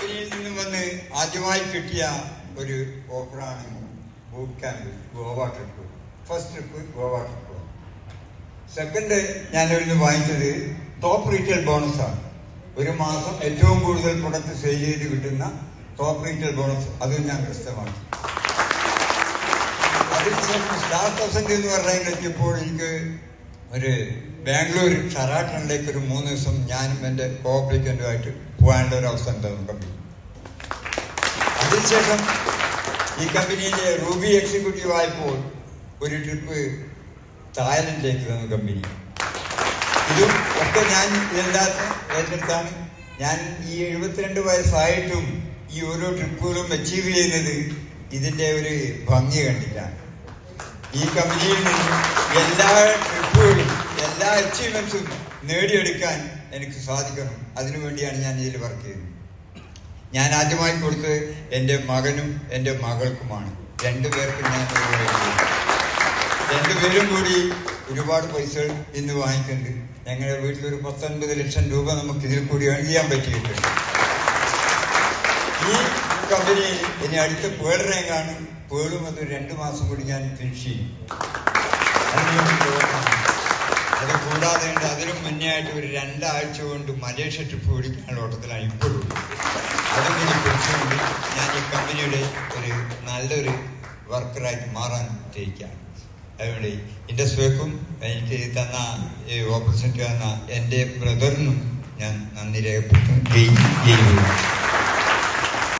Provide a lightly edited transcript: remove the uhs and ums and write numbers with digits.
കമ്പനിയിൽ നിന്നും വന്ന് ആദ്യമായി കിട്ടിയ ഒരു ഓഫറാണ് boot camp Goa trip. First trip Goa trip. Second ഞാനൊരു വാങ്ങിച്ചത് ടോപ്പ് റീറ്റെയിൽ ബോണസാണ്. ഒരു മാസം ഏറ്റവും കൂടുതൽ പ്രൊഡക്റ്റ് സെയിൽ ചെയ്ത് കിട്ടുന്ന ടോപ്പ് റീറ്റെയിൽ ബോണസ്, അതും ഞാൻ കൃത്യമാക്കി. അതിനുശേഷം സ്റ്റാർ 1000 എന്ന് പറഞ്ഞപ്പോൾ എനിക്ക് ഒരു ബാംഗ്ലൂർ ഷെറാട്ടണിലേക്ക് ഒരു 3 ദിവസം ഞാനും എൻ്റെ കോപ്പറേറ്റീവുമായിട്ട് പോകാനുള്ള ഒരു അവസരം തന്നു കമ്പനി. അതിനുശേഷം ഈ കമ്പനിയിലെ റൂബി എക്സിക്യൂട്ടീവ് ആയപ്പോൾ ഒരു ട്രിപ്പ് തായ്ലൻഡിലേക്ക് തന്നു കമ്പനി. ഇതും ഒക്കെ ഞാൻ ഇതെല്ലാം ഏറ്റെടുത്താണ്. ഞാൻ ഈ 72 വയസ്സായിട്ടും ഈ ഓരോ ട്രിപ്പുകളും അച്ചീവ് ചെയ്യുന്നത് ഇതിന്റെ ഒരു ഭംഗി കണ്ടില്ല. ഈ കമ്പനിയിൽ നിന്ന് എല്ലാ ട്രിപ്പുകളും എല്ലാ അച്ചീവ്മെന്റ്സും നേടിയെടുക്കാൻ എനിക്ക് സാധിക്കണം. അതിനുവേണ്ടിയാണ് ഞാൻ ഇതിൽ വർക്ക് ചെയ്യുന്നത്. ഞാൻ ആദ്യമായി കൊടുത്തത് എൻ്റെ മകനും എൻ്റെ മകൾക്കുമാണ്. 2 പേർക്കും ഞാൻ രണ്ടുപേരും കൂടി ഒരുപാട് പൈസകൾ ഇന്ന് വാങ്ങിക്കുന്നുണ്ട്. ഞങ്ങളുടെ വീട്ടിലൊരു 19 ലക്ഷം രൂപ നമുക്ക് ഇതിൽ കൂടി ഏൺ ചെയ്യാൻ പറ്റിയിട്ടുണ്ട്. ഈ കമ്പനിയിൽ ഇനി അടുത്ത പേളിനെ കാണും. പേളും അത് 2 മാസം കൂടി ഞാൻ ഫിനിഷ് ചെയ്യും. അത് കൂടാതെ അതിനും മുന്നേ ആയിട്ട് ഒരു 2 ആഴ്ച കൊണ്ട് മലേഷ്യ ട്രിപ്പ് പിടിക്കാനുള്ള ഓട്ടത്തിലാണ് ഇപ്പോഴും. അതിങ്ങനെ പിടിച്ചുകൊണ്ട് ഞാൻ ഈ കമ്പനിയുടെ ഒരു നല്ലൊരു വർക്കറായിട്ട് മാറാൻ ഉദ്ദേശിക്കുകയാണ്. അതുകൊണ്ട് ഇൻഡസ്ട്രിക്കും എനിക്ക് തന്ന ഈ ഓപ്പർച്യൂണിറ്റി തന്ന എൻ്റെ ബ്രദറിനും ഞാൻ നന്ദി രേഖപ്പെടുത്തുന്നു.